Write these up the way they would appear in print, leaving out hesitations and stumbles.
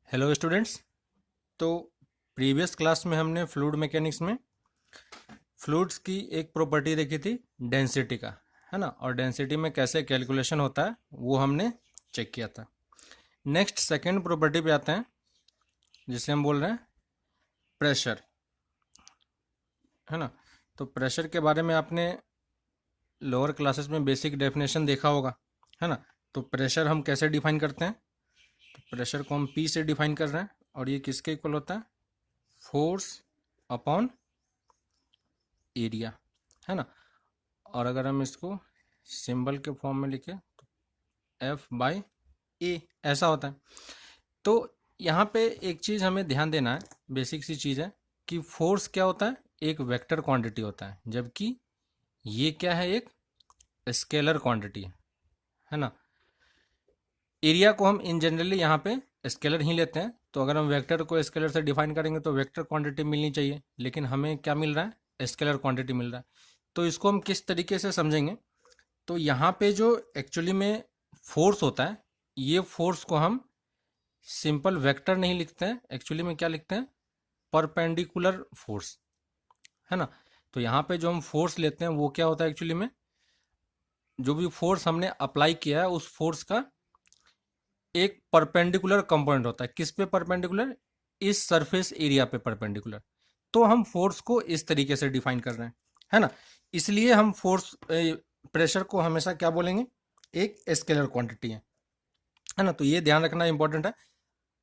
Hello students. तो previous class में हमने फ्लूइड मैकेनिक्स में फ्लूइड्स की एक प्रॉपर्टी देखी थी, डेंसिटी का, है ना। और डेंसिटी में कैसे कैलकुलेशन होता है वो हमने चेक किया था। नेक्स्ट सेकंड प्रॉपर्टी पे आते हैं, जिसे हम बोल रहे हैं प्रेशर, है ना। तो प्रेशर के बारे में आपने लोअर क्लासेस में बेसिक डेफिनेशन देखा होगा, है ना। तो प्रेशर हम कैसे डिफाइन करते हैं? तो प्रेशर को हम पी से डिफाइन कर रहे हैं, और ये किसके इक्वल होता है? फोर्स अपॉन एरिया, है ना। और अगर हम इसको सिंबल के फॉर्म में लिखें तो एफ बाई ए ऐसा होता है। तो यहाँ पे एक चीज़ हमें ध्यान देना है, बेसिक सी चीज़ है कि फोर्स क्या होता है? एक वेक्टर क्वांटिटी होता है, जबकि ये क्या है? एक स्केलर क्वांटिटी है ना। एरिया को हम इन जनरली यहाँ पे स्केलर ही लेते हैं। तो अगर हम वेक्टर को स्केलर से डिफाइन करेंगे तो वेक्टर क्वांटिटी मिलनी चाहिए, लेकिन हमें क्या मिल रहा है? स्केलर क्वांटिटी मिल रहा है। तो इसको हम किस तरीके से समझेंगे? तो यहाँ पे जो एक्चुअली में फोर्स होता है, ये फोर्स को हम सिंपल वेक्टर नहीं लिखते हैं, एक्चुअली में क्या लिखते हैं? परपेंडिकुलर फोर्स, है ना। तो यहाँ पे जो हम फोर्स लेते हैं वो क्या होता है? एक्चुअली में जो भी फोर्स हमने अप्लाई किया है उस फोर्स का एक परपेंडिकुलर कंपोनेंट होता है। किस पे परपेंडिकुलर? इस सरफेस एरिया पे परपेंडिकुलर। तो हम फोर्स को इस तरीके से डिफाइन कर रहे हैं, है ना। इसलिए हम फोर्स प्रेशर को हमेशा क्या बोलेंगे? एक स्केलर क्वांटिटी है ना। तो ये ध्यान रखना इंपॉर्टेंट है,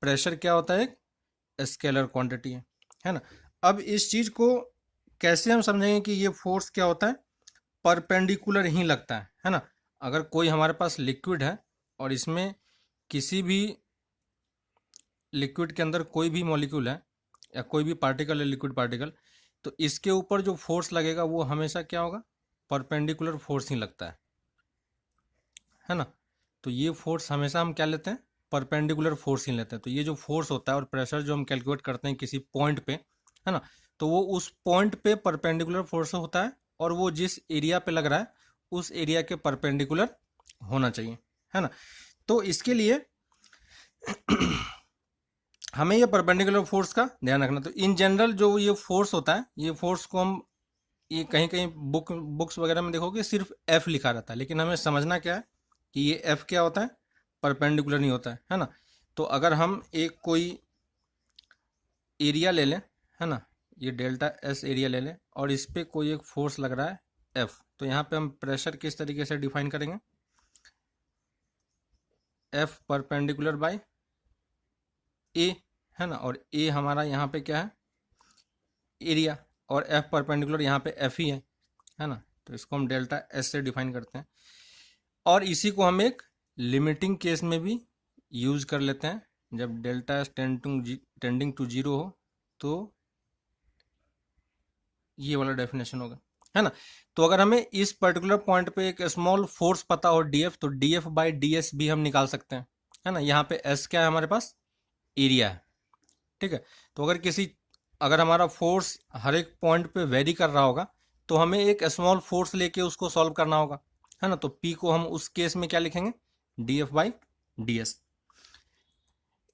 प्रेशर क्या होता है? एक स्केलर क्वांटिटी है ना। अब इस चीज को कैसे हम समझेंगे कि ये फोर्स क्या होता है? परपेंडिकुलर ही लगता है ना। अगर कोई हमारे पास लिक्विड है और इसमें किसी भी लिक्विड के अंदर कोई भी मॉलिक्यूल है या कोई भी पार्टिकल है, लिक्विड पार्टिकल, तो इसके ऊपर जो फोर्स लगेगा वो हमेशा क्या होगा? परपेंडिकुलर फोर्स ही लगता है ना। तो ये फोर्स हमेशा हम क्या लेते हैं? परपेंडिकुलर फोर्स ही लेते हैं। तो ये जो फोर्स होता है और प्रेशर जो हम कैलकुलेट करते हैं किसी पॉइंट पे, है ना, तो वो उस पॉइंट पे परपेंडिकुलर फोर्स होता है, और वो जिस एरिया पे लग रहा है उस एरिया के परपेंडिकुलर होना चाहिए, है ना। तो इसके लिए हमें ये परपेंडिकुलर फोर्स का ध्यान रखना। तो इन जनरल जो ये फोर्स होता है, ये फोर्स को हम, ये कहीं कहीं बुक्स वगैरह में देखोगे सिर्फ एफ लिखा रहता है, लेकिन हमें समझना क्या है कि ये एफ क्या होता है? परपेंडिकुलर नहीं होता है ना। तो अगर हम एक कोई एरिया ले लें, है ना, ये डेल्टा एस एरिया ले लें और इस पर कोई एक फोर्स लग रहा है एफ, तो यहाँ पे हम प्रेशर किस तरीके से डिफाइन करेंगे? एफ परपेंडिकुलर बाय ए, है ना। और ए हमारा यहाँ पे क्या है? एरिया। और एफ परपेंडिकुलर यहाँ पे एफ ही है ना। तो इसको हम डेल्टा एस से डिफाइन करते हैं, और इसी को हम एक लिमिटिंग केस में भी यूज कर लेते हैं। जब delta S tending to zero हो तो ये वाला डेफिनेशन होगा, है ना। तो अगर हमें इस पर्टिकुलर पॉइंट पे एक स्मॉल फोर्स पता हो डीएफ, तो डीएफ बाई डीएस भी हम निकाल सकते हैं, है ना। यहाँ पे एस क्या है? हमारे पास एरिया है, ठीक है। तो अगर हमारा फोर्स हर एक पॉइंट पे वेरी कर रहा होगा तो हमें एक स्मॉल फोर्स लेके उसको सॉल्व करना होगा, है ना। तो पी को हम उस केस में क्या लिखेंगे? D F by D S.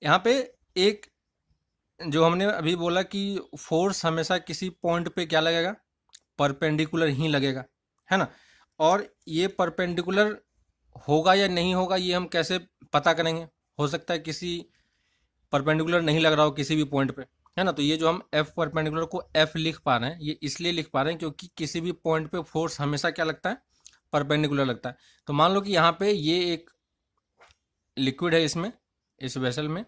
यहाँ पे एक जो हमने अभी बोला कि फोर्स हमेशा किसी पॉइंट पे क्या लगेगा? परपेंडिकुलर ही लगेगा, है ना। और ये परपेंडिकुलर होगा या नहीं होगा ये हम कैसे पता करेंगे? हो सकता है किसी परपेंडिकुलर नहीं लग रहा हो किसी भी पॉइंट पे, है ना। तो ये जो हम एफ परपेंडिकुलर को एफ लिख पा रहे हैं, ये इसलिए लिख पा रहे हैं क्योंकि किसी भी पॉइंट पे फोर्स हमेशा क्या लगता है? परपेंडिकुलर लगता है। तो मान लो कि यहाँ पे ये एक लिक्विड है, इसमें, इस वेसल में,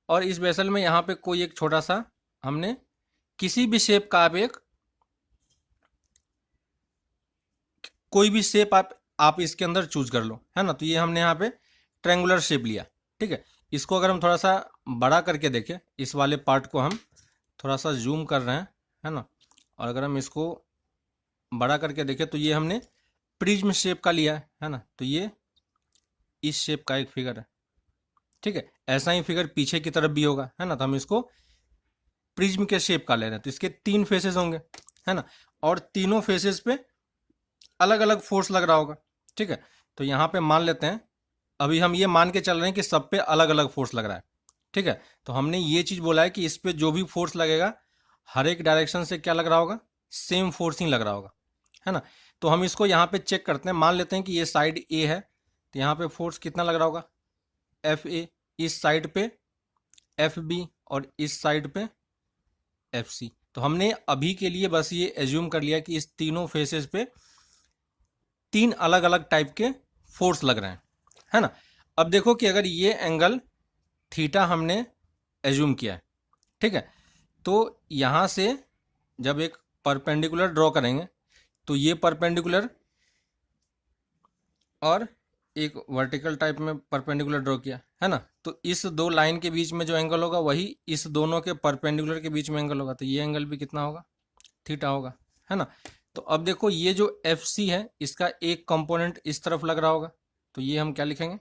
और इस वेसल में यहाँ पे कोई एक छोटा सा हमने किसी भी शेप का, आप एक कोई भी शेप आप इसके अंदर चूज कर लो, है ना। तो ये हमने यहाँ पे ट्रेंगुलर शेप लिया, ठीक है। इसको अगर हम थोड़ा सा बड़ा करके देखें, इस वाले पार्ट को हम थोड़ा सा जूम कर रहे हैं, है ना, और अगर हम इसको बड़ा करके देखें तो ये हमने प्रिज्म शेप का लिया है ना। तो ये इस शेप का एक फिगर है, ठीक है। ऐसा ही फिगर पीछे की तरफ भी होगा, है ना। तो हम इसको प्रिज्म के शेप का ले रहे हैं, तो इसके 3 फेसेस होंगे, है ना। और तीनों फेसेस पे अलग अलग फोर्स लग रहा होगा, ठीक है। तो यहाँ पे मान लेते हैं, अभी हम ये मान के चल रहे हैं कि सब पे अलग अलग फोर्स लग रहा है, ठीक है, तो हमने ये चीज बोला है कि इस पे जो भी फोर्स लगेगा हर एक डायरेक्शन से क्या लग रहा होगा, सेम फोर्स ही लग रहा होगा, है ना। तो हम इसको यहाँ पे चेक करते हैं, मान लेते हैं कि ये साइड ए है, तो यहाँ पे फोर्स कितना लग रहा होगा, एफ ए, इस साइड पे एफ बी और इस साइड पे एफ सी। तो हमने अभी के लिए बस ये एज्यूम कर लिया कि इस तीनों फेसेस पे तीन अलग अलग टाइप के फोर्स लग रहे हैं, है ना। अब देखो कि अगर ये एंगल थीटा हमने एज्यूम किया है, ठीक है, तो यहाँ से जब एक परपेंडिकुलर ड्रॉ करेंगे तो ये परपेंडिकुलर और एक वर्टिकल टाइप में परपेंडिकुलर ड्रॉ किया, है ना। तो इस दो लाइन के बीच में जो एंगल होगा वही इस दोनों के परपेंडिकुलर के बीच में एंगल होगा, तो ये एंगल भी कितना होगा, थीटा होगा, है ना। तो अब देखो ये जो एफ सी है इसका एक कंपोनेंट इस तरफ लग रहा होगा, तो ये हम क्या लिखेंगे,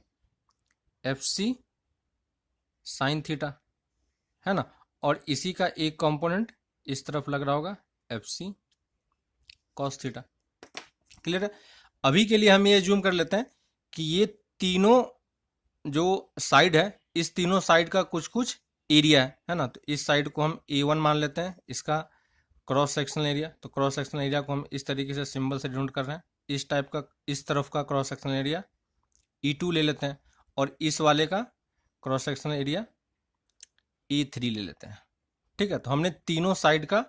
एफ सी साइन थीटा, है ना। और इसी का एक कंपोनेंट इस तरफ लग रहा होगा, F C cos theta. Clear है। अभी के लिए हम ये एज्यूम कर लेते हैं कि ये तीनों जो साइड है इस तीनों साइड का कुछ कुछ एरिया है ना। तो इस साइड को हम A1 मान लेते हैं, इसका क्रॉस सेक्शनल एरिया। तो क्रॉस सेक्शनल एरिया को हम इस तरीके से सिंबल से डिनोट कर रहे हैं, इस टाइप का, इस तरफ का क्रॉस सेक्शनल एरिया E2 ले लेते हैं, और इस वाले का क्रॉस सेक्शनल एरिया E3 ले लेते हैं, ठीक है। तो हमने तीनों साइड का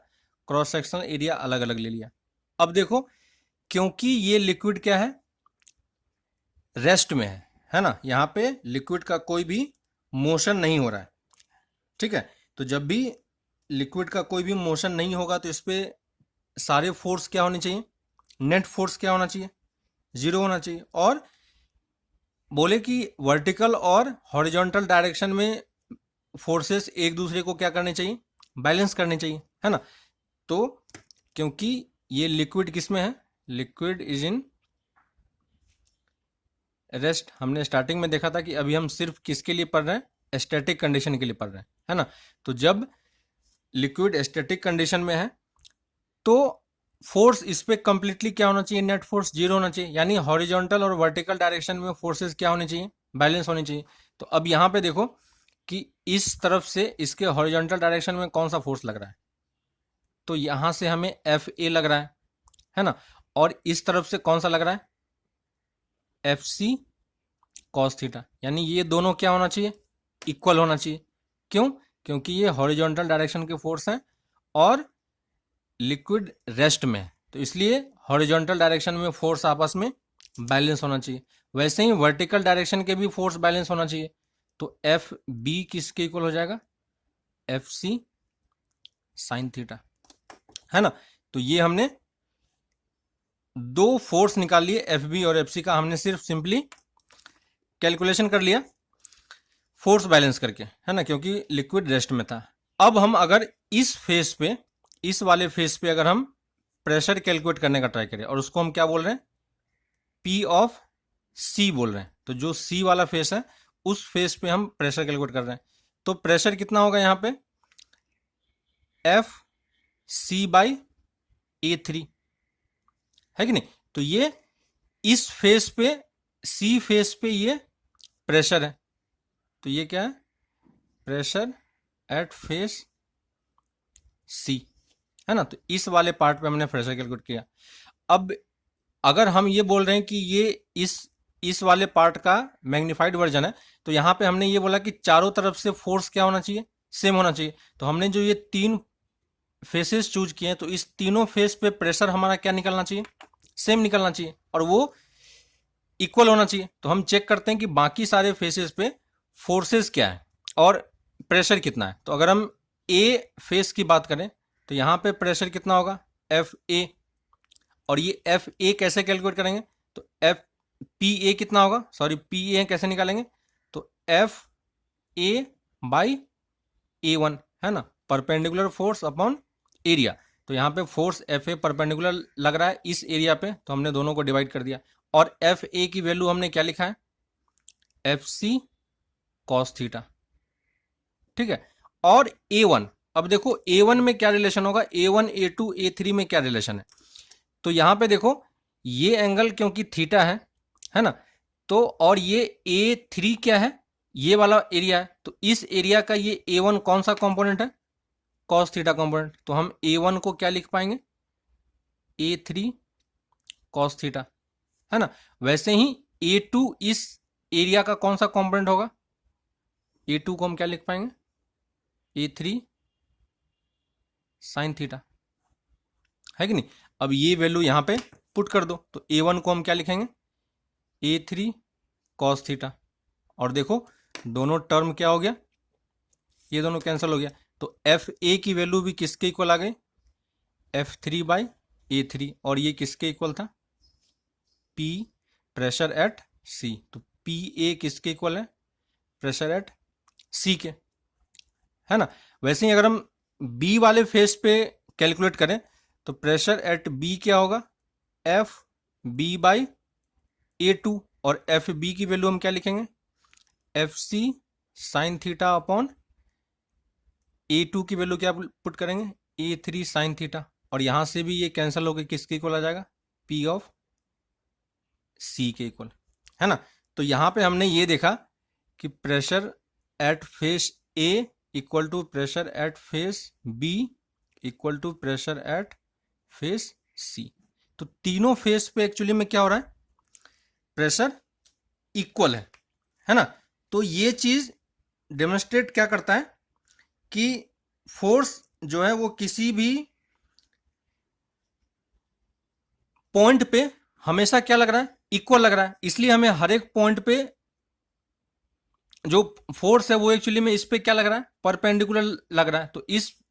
क्रॉस सेक्शनल एरिया अलग अलग ले लिया। अब देखो, क्योंकि ये लिक्विड क्या है, रेस्ट में है ना, यहाँ पे लिक्विड का कोई भी मोशन नहीं हो रहा है, ठीक है। तो जब भी लिक्विड का कोई भी मोशन नहीं होगा तो इस पे सारे फोर्स क्या होने चाहिए, नेट फोर्स क्या होना चाहिए, 0 होना चाहिए। और बोले कि वर्टिकल और हॉरिजॉन्टल डायरेक्शन में फोर्सेस एक दूसरे को क्या करने चाहिए, बैलेंस करने चाहिए, है ना। तो क्योंकि ये लिक्विड किस में है, लिक्विड इज इन रेस्ट। हमने स्टार्टिंग में देखा था कि अभी हम सिर्फ किसके लिए पढ़ रहे हैं, स्टैटिक कंडीशन के लिए पढ़ रहे हैं, है ना। तो जब लिक्विड स्टैटिक कंडीशन में है तो फोर्स इस पे कंप्लीटली क्या होना चाहिए, नेट फोर्स 0 होना चाहिए, यानी हॉरिजॉन्टल और वर्टिकल डायरेक्शन में फोर्सेस क्या होने चाहिए, बैलेंस होनी चाहिए। तो अब यहाँ पे देखो कि इस तरफ से इसके हॉरिजॉन्टल डायरेक्शन में कौन सा फोर्स लग रहा है, तो यहाँ से हमें एफ ए लग रहा है ना। और इस तरफ से कौन सा लग रहा है, एफ सी कॉस थीटा, यानी ये दोनों क्या होना चाहिए, इक्वल होना चाहिए। क्यों, क्योंकि ये हॉरिजॉन्टल डायरेक्शन के फोर्स हैं और लिक्विड रेस्ट में है, तो इसलिए हॉरिजॉन्टल डायरेक्शन में फोर्स आपस में बैलेंस होना चाहिए। वैसे ही वर्टिकल डायरेक्शन के भी फोर्स बैलेंस होना चाहिए। तो एफ बी किसके इक्वल हो जाएगा, एफ सी साइन थीटा, है ना। तो ये हमने दो फोर्स निकाल लिए, एफ बी और एफ सी का, हमने सिर्फ सिंपली कैलकुलेशन कर लिया फोर्स बैलेंस करके, है ना, क्योंकि लिक्विड रेस्ट में था। अब हम अगर इस फेस पे, इस वाले फेस पे अगर हम प्रेशर कैलकुलेट करने का ट्राई करें, और उसको हम क्या बोल रहे हैं, P ऑफ C बोल रहे हैं, तो जो C वाला फेस है उस फेस पे हम प्रेशर कैलकुलेट कर रहे हैं। तो प्रेशर कितना होगा यहाँ पे, एफ सी बाई A3, है कि नहीं। तो ये इस फेस पे, C फेस पे ये प्रेशर है, तो ये क्या है, प्रेशर एट फेस C, है ना। तो इस वाले पार्ट पे हमने प्रेशर कैलकुलेट किया। अब अगर हम ये बोल रहे हैं कि ये इस वाले पार्ट का मैग्नीफाइड वर्जन है, तो यहाँ पे हमने ये बोला कि चारों तरफ से फोर्स क्या होना चाहिए, सेम होना चाहिए। तो हमने जो ये तीन फेसेस चूज किए हैं, तो इस तीनों फेस पे प्रेशर हमारा क्या निकलना चाहिए, सेम निकलना चाहिए, और वो इक्वल होना चाहिए। तो हम चेक करते हैं कि बाकी सारे फेसेस पे फोर्सेस क्या है और प्रेशर कितना है। तो अगर हम ए फेस की बात करें तो यहाँ पे प्रेशर कितना होगा, एफ ए, और ये एफ ए कैसे कैलकुलेट करेंगे, तो एफ पी ए कितना होगा, सॉरी पी ए कैसे निकालेंगे, तो एफ ए बाई A1, है ना, परपेंडिकुलर फोर्स अपॉन एरिया। तो यहाँ पे फोर्स एफ ए परपेंडिकुलर लग रहा है इस एरिया पे, तो हमने दोनों को डिवाइड कर दिया, और एफ ए की वैल्यू हमने क्या लिखा है, एफ सी कॉस थीटा, ठीक है। और A1, अब देखो A1 में क्या रिलेशन होगा, A1 A2 A3 में क्या रिलेशन है। तो यहाँ पे देखो ये एंगल क्योंकि थीटा है ना, तो और ये A3 क्या है, ये वाला एरिया है, तो इस एरिया का ये A1 कौन सा कंपोनेंट है, कॉस थीटा कंपोनेंट, तो हम A1 को क्या लिख पाएंगे, A3 कॉस थीटा, है ना। वैसे ही A2 इस एरिया का कौन सा कंपोनेंट होगा, A2 को हम क्या लिख पाएंगे, A3 साइन थीटा, है कि नहीं। अब ये वैल्यू यहां पे पुट कर दो, तो A1 को हम क्या लिखेंगे, A3 कॉस थीटा, और देखो दोनों टर्म क्या हो गया, ये दोनों कैंसिल हो गया, तो एफ ए की वैल्यू भी किसके इक्वल आ गई, F3/A3, और ये किसके इक्वल था, P प्रेशर एट C, तो PA किसके इक्वल है, प्रेशर एट C के, है ना। वैसे ही अगर हम B वाले फेस पे कैलकुलेट करें तो प्रेशर एट B क्या होगा, FB/A2, और FB की वैल्यू हम क्या लिखेंगे, FC sine theta upon A2 की वैल्यू क्या पुट करेंगे, A3 साइन थीटा, और यहां से भी ये कैंसिल होकर किसके इक्वल आ जाएगा, P ऑफ C के इक्वल, है ना। तो यहां पे हमने ये देखा कि pressure at face A equal to pressure at face B equal to pressure at face C, तो तीनों फेस पे एक्चुअली में क्या हो रहा है, प्रेशर इक्वल है ना। तो ये चीज डेमोन्स्ट्रेट क्या करता है कि फोर्स जो है वो किसी भी पॉइंट पे हमेशा क्या लग रहा है, इक्वल लग रहा है, इसलिए हमें हर एक पॉइंट पे जो फोर्स है वो एक्चुअली में इस पे क्या लग रहा है, परपेंडिकुलर लग रहा है, तो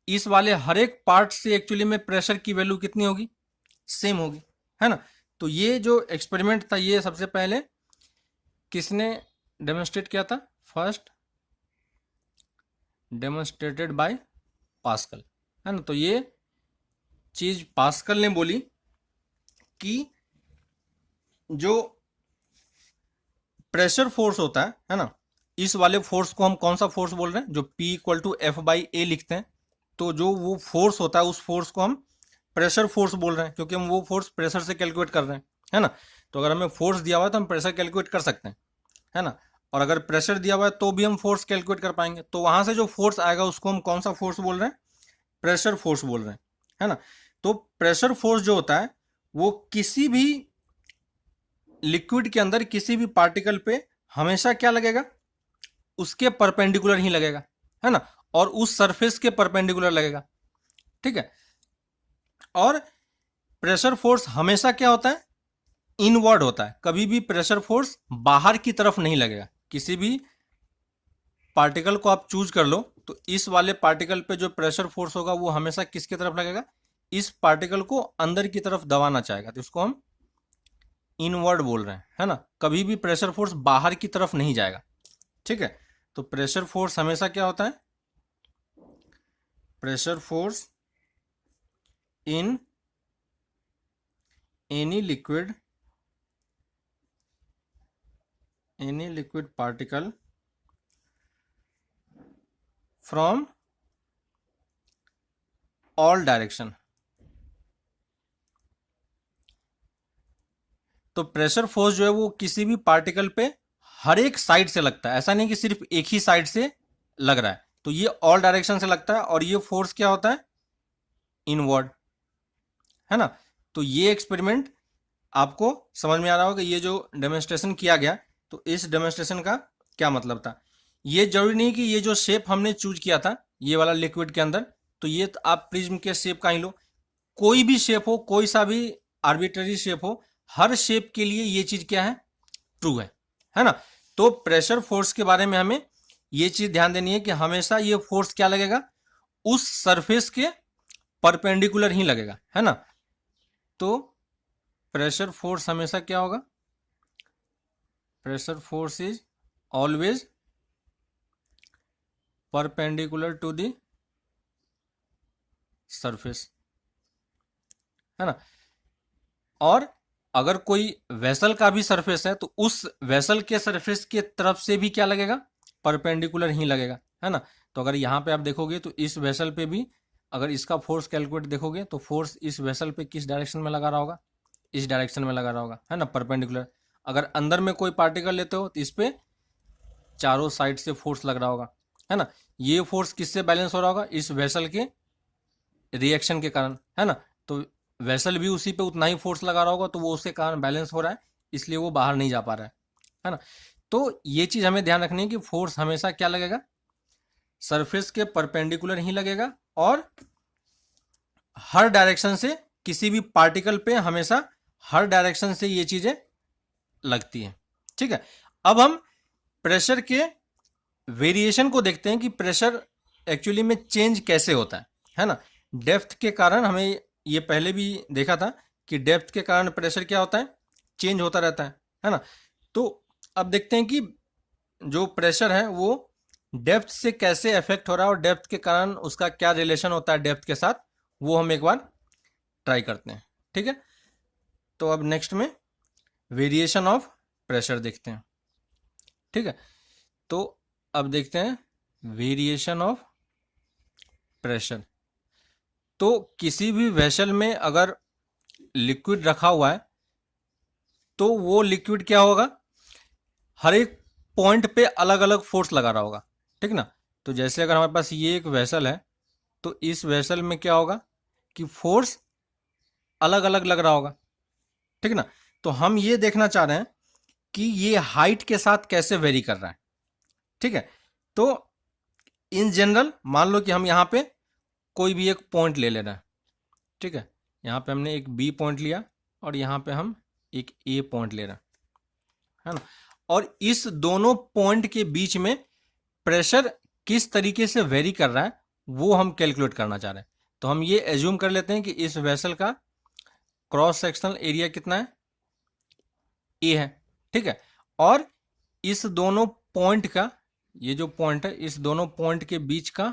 इस वाले हर एक पार्ट से एक्चुअली में प्रेशर की वैल्यू कितनी होगी, सेम होगी, है ना। तो ये जो एक्सपेरिमेंट था ये सबसे पहले किसने डेमोन्स्ट्रेट किया था, फर्स्ट डेमोन्स्ट्रेटेड बाय पास्कल, है ना। तो ये चीज पास्कल ने बोली कि जो प्रेशर फोर्स होता है ना, इस वाले फोर्स को हम कौन सा फोर्स बोल रहे हैं, जो P इक्वल टू F/A लिखते हैं, तो जो वो फोर्स होता है उस फोर्स को हम प्रेशर फोर्स बोल रहे हैं, क्योंकि हम वो फोर्स प्रेशर से कैलकुलेट कर रहे हैं, है ना। तो अगर हमें फोर्स दिया हुआ है तो हम प्रेशर कैलकुलेट कर सकते हैं, है ना, और अगर प्रेशर दिया हुआ है तो भी हम फोर्स कैलकुलेट कर पाएंगे, तो वहां से जो फोर्स आएगा उसको हम कौन सा फोर्स बोल रहे हैं, प्रेशर फोर्स बोल रहे हैं, है ना। तो प्रेशर फोर्स जो होता है वो किसी भी लिक्विड के अंदर किसी भी पार्टिकल पे हमेशा क्या लगेगा, उसके परपेंडिकुलर ही लगेगा, है ना, और उस सरफेस के परपेंडिकुलर लगेगा, ठीक है। और प्रेशर फोर्स हमेशा क्या होता है, इनवर्ड होता है, कभी भी प्रेशर फोर्स बाहर की तरफ नहीं लगेगा। किसी भी पार्टिकल को आप चूज कर लो तो इस वाले पार्टिकल पे जो प्रेशर फोर्स होगा वो हमेशा किसकी तरफ लगेगा, इस पार्टिकल को अंदर की तरफ दबाना चाहेगा, तो इसको हम इनवर्ड बोल रहे हैं, है ना। कभी भी प्रेशर फोर्स बाहर की तरफ नहीं जाएगा, ठीक है। तो प्रेशर फोर्स हमेशा क्या होता है, pressure force in any liquid particle from all direction. तो प्रेशर फोर्स जो है वो किसी भी पार्टिकल पे हर एक साइड से लगता है, ऐसा नहीं कि सिर्फ एक ही साइड से लग रहा है, तो ये ऑल डायरेक्शन से लगता है, और ये फोर्स क्या होता है, इनवर्ड, है ना। तो ये एक्सपेरिमेंट आपको समझ में आ रहा होगा, ये जो डेमोन्स्ट्रेशन किया गया, तो इस डेमोन्स्ट्रेशन का क्या मतलब था। ये जरूरी नहीं कि ये जो शेप हमने चूज किया था ये वाला लिक्विड के अंदर, तो ये तो आप प्रिज्म के शेप का ही लो, कोई भी शेप हो, कोई सा भी आर्बिट्ररी शेप हो, हर शेप के लिए ये चीज क्या है, ट्रू है ना। तो प्रेशर फोर्स के बारे में हमें ये चीज ध्यान देनी है कि हमेशा ये फोर्स क्या लगेगा, उस सरफेस के परपेंडिकुलर ही लगेगा, है ना। तो प्रेशर फोर्स हमेशा क्या होगा, pressure force is always perpendicular to the surface, है ना। और अगर कोई वेसल का भी सरफेस है तो उस वेसल के सरफेस के तरफ से भी क्या लगेगा, परपेंडिकुलर ही लगेगा, है ना। तो अगर यहाँ पे आप देखोगे तो इस वेसल पे भी अगर इसका फोर्स कैलकुलेट देखोगे तो फोर्स इस वेसल पे किस डायरेक्शन में लगा रहा होगा, इस डायरेक्शन में लगा रहा होगा, है ना, परपेंडिकुलर। अगर अंदर में कोई पार्टिकल लेते हो तो इस पे चारों साइड से फोर्स लग रहा होगा, है ना। ये फोर्स किससे बैलेंस हो रहा होगा? इस वेसल के रिएक्शन के कारण, है ना। तो वेसल भी उसी पे उतना ही फोर्स लगा रहा होगा, तो वो उसके कारण बैलेंस हो रहा है, इसलिए वो बाहर नहीं जा पा रहा है ना। तो ये चीज हमें ध्यान रखनी है कि फोर्स हमेशा क्या लगेगा? सरफेस के परपेंडिकुलर ही लगेगा, और हर डायरेक्शन से, किसी भी पार्टिकल पे हमेशा हर डायरेक्शन से ये चीजें लगती हैं, ठीक है। अब हम प्रेशर के वेरिएशन को देखते हैं कि प्रेशर एक्चुअली में चेंज कैसे होता है ना। डेप्थ के कारण, हमें ये पहले भी देखा था कि डेप्थ के कारण प्रेशर क्या होता है? चेंज होता रहता है ना। तो अब देखते हैं कि जो प्रेशर है वो डेप्थ से कैसे अफेक्ट हो रहा है, और डेप्थ के कारण उसका क्या रिलेशन होता है डेप्थ के साथ, वो हम एक बार ट्राई करते हैं, ठीक है। तो अब नेक्स्ट में वेरिएशन ऑफ प्रेशर देखते हैं, ठीक है। तो अब देखते हैं वेरिएशन ऑफ प्रेशर। तो किसी भी वेसल में अगर लिक्विड रखा हुआ है, तो वो लिक्विड क्या होगा? हर एक पॉइंट पे अलग अलग फोर्स लगा रहा होगा, ठीक ना। तो जैसे अगर हमारे पास ये एक वेसल है, तो इस वेसल में क्या होगा कि फोर्स अलग अलग लग रहा होगा, ठीक ना। तो हम ये देखना चाह रहे हैं कि ये हाइट के साथ कैसे वेरी कर रहा है, ठीक है। तो इन जनरल मान लो कि हम यहाँ पे कोई भी एक पॉइंट ले लेना है, ठीक है। यहाँ पे हमने एक बी पॉइंट लिया, और यहाँ पे हम एक ए पॉइंट ले रहे हैं, है ना। और इस दोनों पॉइंट के बीच में प्रेशर किस तरीके से वेरी कर रहा है, वो हम कैलकुलेट करना चाह रहे हैं। तो हम ये एज्यूम कर लेते हैं कि इस वेसल का क्रॉस सेक्शनल एरिया कितना है? ए है, ठीक है। और इस दोनों पॉइंट का, ये जो पॉइंट है, इस दोनों पॉइंट के बीच का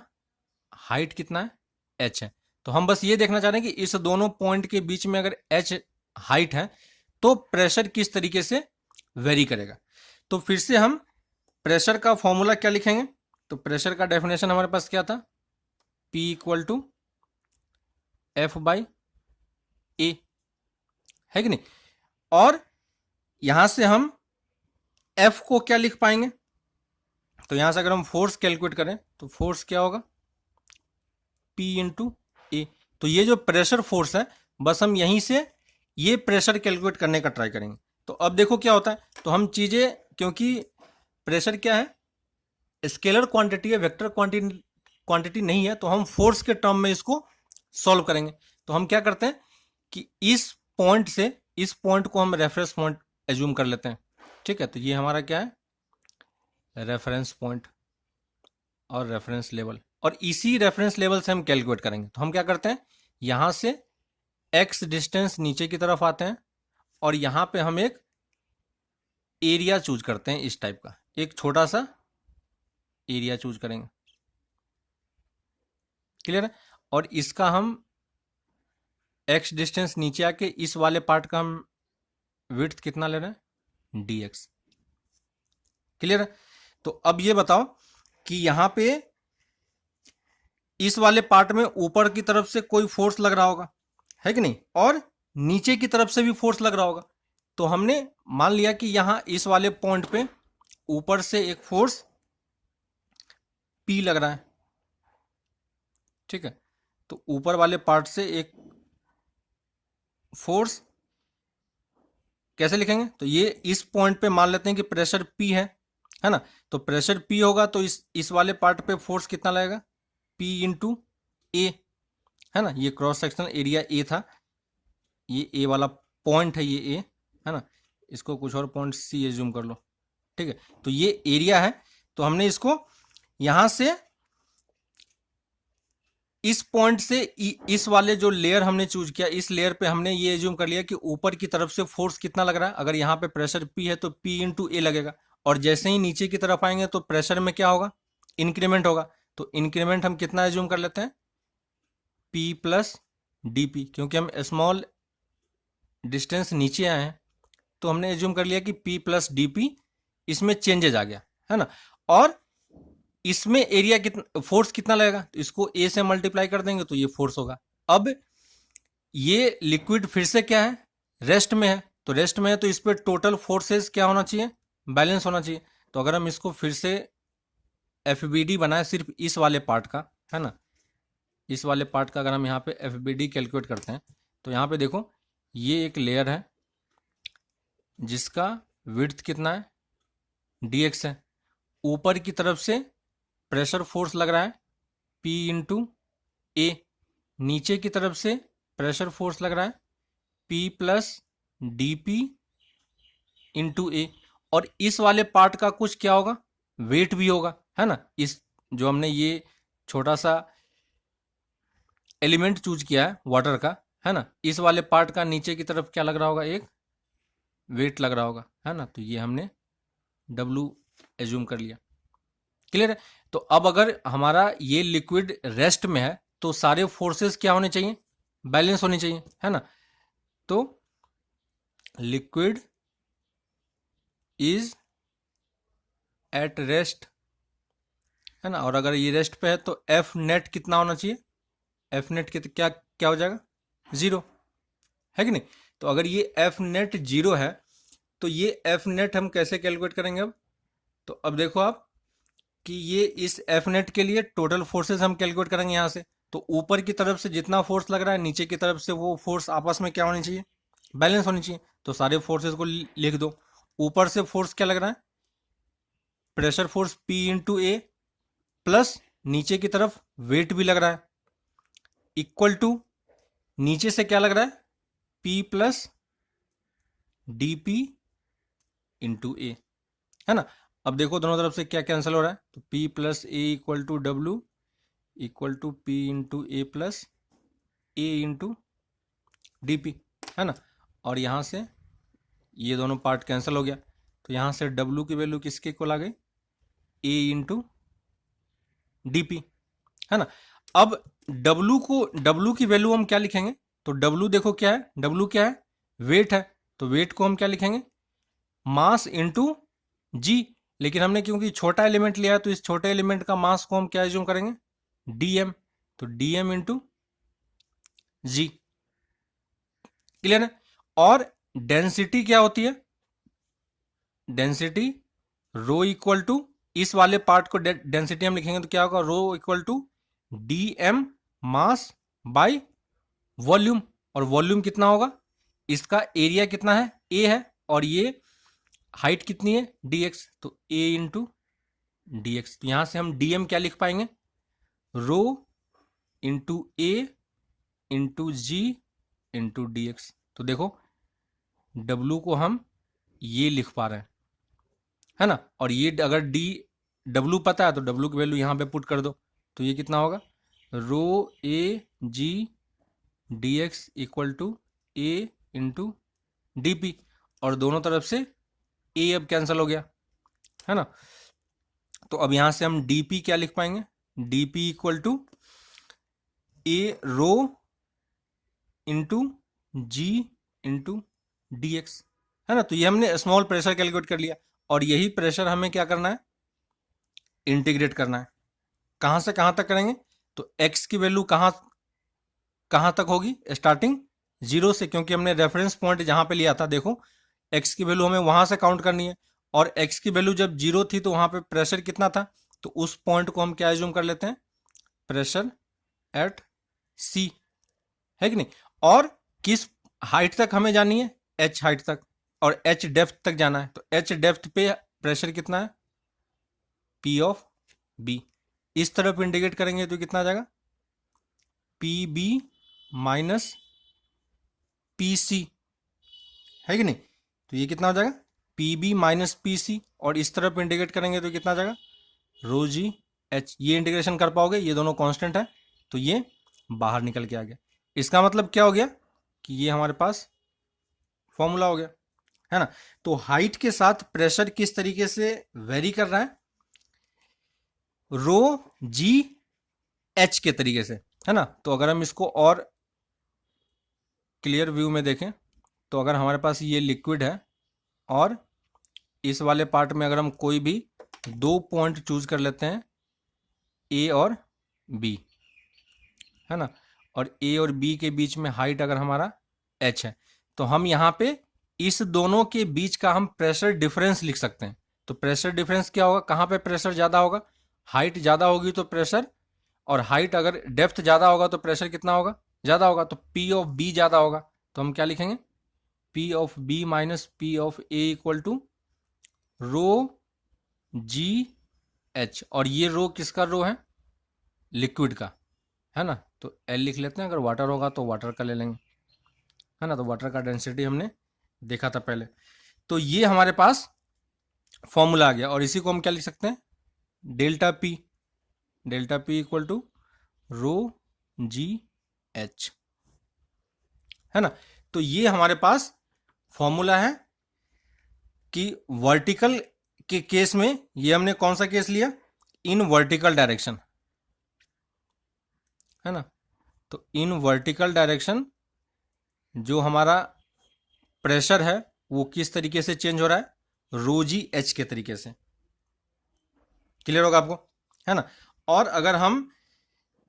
हाइट कितना है? एच है। तो हम बस ये देखना चाह रहे हैं कि इस दोनों पॉइंट के बीच में अगर एच हाइट है, तो प्रेशर किस तरीके से वेरी करेगा। तो फिर से हम प्रेशर का फॉर्मूला क्या लिखेंगे? तो प्रेशर का डेफिनेशन हमारे पास क्या था? P equal to F by A, है कि नहीं। और यहां से हम एफ को क्या लिख पाएंगे? तो यहां से अगर हम फोर्स कैलकुलेट करें, तो फोर्स क्या होगा? P इंटू ए। तो ये जो प्रेशर फोर्स है, बस हम यहीं से ये प्रेशर कैलकुलेट करने का ट्राई करेंगे। तो अब देखो क्या होता है। तो हम चीजें, क्योंकि प्रेशर क्या है? स्केलर क्वांटिटी है, वेक्टर क्वांटिटी नहीं है, तो हम फोर्स के टर्म में इसको सॉल्व करेंगे। तो हम क्या करते हैं कि इस पॉइंट से इस पॉइंट को हम रेफरेंस पॉइंट एज्यूम कर लेते हैं, ठीक है। तो ये हमारा क्या है? रेफरेंस पॉइंट और रेफरेंस लेवल, और इसी रेफरेंस लेवल से हम कैलकुलेट करेंगे। तो हम क्या करते हैं, यहां से एक्स डिस्टेंस नीचे की तरफ आते हैं, और यहां पे हम एक एरिया चूज करते हैं, इस टाइप का एक छोटा सा एरिया चूज करेंगे, क्लियर है। और इसका हम एक्स डिस्टेंस नीचे आके इस वाले पार्ट का हम विड्थ कितना ले रहे हैं? dx, क्लियर है। तो अब ये बताओ कि यहां पे इस वाले पार्ट में ऊपर की तरफ से कोई फोर्स लग रहा होगा, है कि नहीं, और नीचे की तरफ से भी फोर्स लग रहा होगा। तो हमने मान लिया कि यहां इस वाले पॉइंट पे ऊपर से एक फोर्स P लग रहा है, ठीक है। तो ऊपर वाले पार्ट से एक फोर्स कैसे लिखेंगे? तो ये इस पॉइंट पे मान लेते हैं कि प्रेशर P है ना। तो प्रेशर P होगा, तो इस वाले पार्ट पे फोर्स कितना लगेगा? P इंटू ए, है ना। ये क्रॉस सेक्शनल एरिया ए था, ये ए वाला पॉइंट है, ये ए है ना। इसको कुछ और पॉइंट सी एज्यूम कर लो, ठीक है। तो ये एरिया है। तो हमने इसको यहां से इस पॉइंट से इस वाले जो लेयर हमने चूज किया, इस लेयर पे हमने ये एज्यूम कर लिया कि ऊपर की तरफ से फोर्स कितना लग रहा है। अगर यहाँ पे प्रेशर P है तो P इंटू ए लगेगा, और जैसे ही नीचे की तरफ आएंगे तो प्रेशर में क्या होगा? इंक्रीमेंट होगा। तो इंक्रीमेंट हम कितना एज्यूम कर लेते हैं? P प्लस डी, क्योंकि हम स्मॉल डिस्टेंस नीचे आए हैं, तो हमने एज्यूम कर लिया कि P प्लस डी, इसमें चेंजेज आ गया, है ना। और इसमें एरिया कितना, फोर्स कितना लगेगा? तो इसको ए से मल्टीप्लाई कर देंगे तो ये फोर्स होगा। अब ये लिक्विड फिर से क्या है? रेस्ट में है। तो रेस्ट में है, तो इस पर टोटल फोर्सेस क्या होना चाहिए? बैलेंस होना चाहिए। तो अगर हम इसको फिर से FBD बनाए सिर्फ इस वाले पार्ट का, है ना, इस वाले पार्ट का अगर हम यहाँ पे FBD कैलकुलेट करते हैं तो यहाँ पे देखो ये एक लेयर है जिसका विड्थ कितना है, dx है। ऊपर की तरफ से प्रेशर फोर्स लग रहा है P इंटू ए, नीचे की तरफ से प्रेशर फोर्स लग रहा है P प्लस DP इंटू ए, और इस वाले पार्ट का कुछ क्या होगा, वेट भी होगा, है ना। इस जो हमने ये छोटा सा एलिमेंट चूज किया है वाटर का, है ना, इस वाले पार्ट का नीचे की तरफ क्या लग रहा होगा, एक वेट लग रहा होगा, है ना। तो ये हमने W एज्यूम कर लिया। क्लियर है। तो अब अगर हमारा ये लिक्विड रेस्ट में है तो सारे फोर्सेस क्या होने चाहिए, बैलेंस होने चाहिए, है ना। तो लिक्विड इज एट रेस्ट, है ना, और अगर ये रेस्ट पे है तो एफ नेट कितना होना चाहिए, एफ नेट क्या क्या हो जाएगा, 0, है कि नहीं। तो अगर ये एफ नेट 0 है तो ये एफ नेट हम कैसे कैलकुलेट करेंगे अब, तो अब देखो आप कि ये इस एफ नेट के लिए टोटल फोर्सेस हम कैलकुलेट करेंगे यहाँ से। तो ऊपर की तरफ से जितना फोर्स लग रहा है नीचे की तरफ से वो फोर्स आपस में क्या होनी चाहिए, बैलेंस होनी चाहिए। तो सारे फोर्सेस को लिख दो। ऊपर से फोर्स क्या लग रहा है, pressure force P into A, plus नीचे की तरफ वेट भी लग रहा है, इक्वल टू नीचे से क्या लग रहा है, P प्लस DP इंटू ए, है ना। अब देखो दोनों तरफ से क्या कैंसिल हो रहा है, तो P plus A equal to W equal to P into A plus A into DP, है ना। और यहाँ से ये दोनों पार्ट कैंसिल हो गया, तो यहाँ से W की वैल्यू किसके इक्वल आ गई, A इंटू DP, है ना। अब W की वैल्यू हम क्या लिखेंगे, तो W देखो क्या है, W क्या है, वेट है। तो वेट को हम क्या लिखेंगे, मास इंटू जी। लेकिन हमने क्योंकि छोटा एलिमेंट लिया है तो इस छोटे एलिमेंट का मास को हम क्या एज्यूम करेंगे, DM। तो DM इंटू जी। क्लियर है। और डेंसिटी क्या होती है, डेंसिटी रो इक्वल टू, इस वाले पार्ट को डेंसिटी हम लिखेंगे तो क्या होगा, rho equal to DM mass by volume. और वॉल्यूम कितना होगा, इसका एरिया कितना है, A है, और ये हाइट कितनी है, dx। तो A इंटू dx। तो यहां से हम DM क्या लिख पाएंगे, rho into A into g into dx। तो देखो W को हम ये लिख पा रहे हैं, है ना। और ये अगर W पता है तो W की वैल्यू यहां पे पुट कर दो, तो ये कितना होगा, rho A G dx equal to A into DP। और दोनों तरफ से A अब कैंसिल हो गया, है ना। तो अब यहां से हम DP क्या लिख पाएंगे, DP equal to A rho into G into DX, है ना। तो ये हमने स्मॉल प्रेशर कैलकुलेट कर लिया, और यही प्रेशर हमें क्या करना है, इंटीग्रेट करना है। कहां से कहां तक करेंगे, तो x की वैल्यू कहां तक होगी, स्टार्टिंग 0 से, क्योंकि हमने रेफरेंस पॉइंट जहां पे लिया था, देखो x की वैल्यू हमें वहां से काउंट करनी है, और x की वैल्यू जब 0 थी तो वहां पे प्रेशर कितना था, तो उस पॉइंट को हम क्या एज्यूम कर लेते हैं, प्रेशर एट C, है कि नहीं। और किस हाइट तक हमें जानी है, h हाइट तक, और h डेप्थ तक जाना है। तो h डेप्थ पे प्रेशर कितना है, P ऑफ B। इस तरफ इंडिकेट करेंगे तो कितना आ जाएगा, PB माइनस PC, है कि नहीं। तो ये कितना हो जाएगा, PB माइनस PC। और इस तरफ इंटीग्रेट करेंगे तो कितना आ जाएगा, रो जी एच। ये इंटीग्रेशन कर पाओगे, ये दोनों कांस्टेंट है, तो ये बाहर निकल के आ गया। इसका मतलब क्या हो गया कि ये हमारे पास फॉर्मूला हो गया, है ना। तो हाइट के साथ प्रेशर किस तरीके से वेरी कर रहा है, रो जी एच के तरीके से, है ना। तो अगर हम इसको और क्लियर व्यू में देखें तो अगर हमारे पास ये लिक्विड है और इस वाले पार्ट में अगर हम कोई भी 2 पॉइंट चूज कर लेते हैं, A और B, है ना, और A और B के बीच में हाइट अगर हमारा h है, तो हम यहाँ पे इस दोनों के बीच का हम प्रेशर डिफरेंस लिख सकते हैं। तो प्रेशर डिफरेंस क्या होगा, कहाँ पे प्रेशर ज़्यादा होगा, हाइट ज़्यादा होगी तो प्रेशर, और हाइट अगर डेप्थ ज़्यादा होगा तो प्रेशर कितना होगा, ज़्यादा होगा, तो पी ऑफ बी ज़्यादा होगा। तो हम क्या लिखेंगे, P of B minus P of A equal to rho G H, और ये रो किसका रो है, लिक्विड का, है ना। तो एल लिख लेते हैं, अगर वाटर होगा तो वाटर का ले लेंगे, है ना। तो वाटर का डेंसिटी हमने देखा था पहले। तो ये हमारे पास फॉर्मूला आ गया, और इसी को हम क्या लिख सकते हैं, delta P equal to rho G H, है ना। तो ये हमारे पास फॉर्मूला है कि वर्टिकल के केस में, ये हमने कौन सा केस लिया, इन वर्टिकल डायरेक्शन, है ना। तो इन वर्टिकल डायरेक्शन जो हमारा प्रेशर है वो किस तरीके से चेंज हो रहा है, रोजी एच के तरीके से। क्लियर होगा आपको, है ना। और अगर हम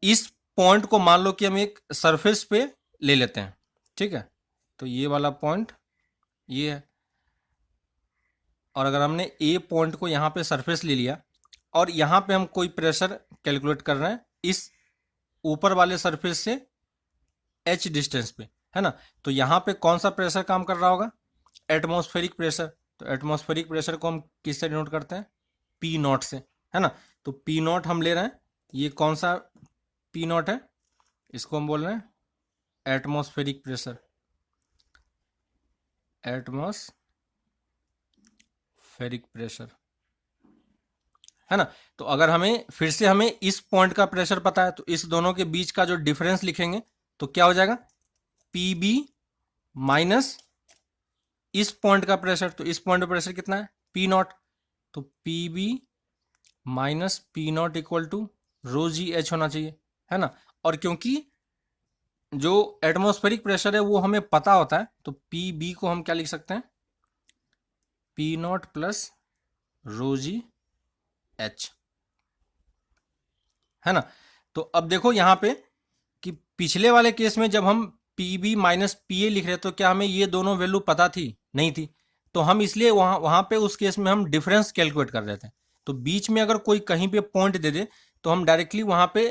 इस पॉइंट को मान लो कि हम एक सरफेस पे ले लेते हैं, ठीक है, तो ये वाला पॉइंट ये है, और अगर हमने ए पॉइंट को यहाँ पे सरफेस ले लिया और यहाँ पे हम कोई प्रेशर कैलकुलेट कर रहे हैं इस ऊपर वाले सरफेस से एच डिस्टेंस पे, है ना। तो यहाँ पे कौन सा प्रेशर काम कर रहा होगा, एटमॉस्फेरिक प्रेशर। तो एटमॉस्फेरिक प्रेशर को हम किससे डिनोट करते हैं, पी नॉट से, है ना। तो पी नॉट हम ले रहे हैं, ये कौन सा पी नॉट है, इसको हम बोल रहे हैं एटमॉस्फेरिक प्रेशर, एटमॉस्फेरिक प्रेशर, है ना। तो अगर हमें फिर से हमें इस पॉइंट का प्रेशर पता है तो इस दोनों के बीच का जो डिफरेंस लिखेंगे तो क्या हो जाएगा, पी बी माइनस इस पॉइंट का प्रेशर, तो इस पॉइंट का प्रेशर कितना है, पी नॉट, तो P B minus P naught equal to rho G H होना चाहिए, है ना। और क्योंकि जो एटमॉस्फेरिक प्रेशर है वो हमें पता होता है, तो पी बी को हम क्या लिख सकते हैं, P not plus row G H, है ना। तो अब देखो यहां पे कि पिछले वाले केस में जब हम P B minus P A लिख रहे तो क्या हमें ये दोनों वैल्यू पता थी, नहीं थी। तो हम इसलिए वहां वहां पे उस केस में हम डिफरेंस कैलकुलेट कर रहे थे। तो बीच में अगर कोई कहीं पे पॉइंट दे दे तो हम डायरेक्टली वहां पे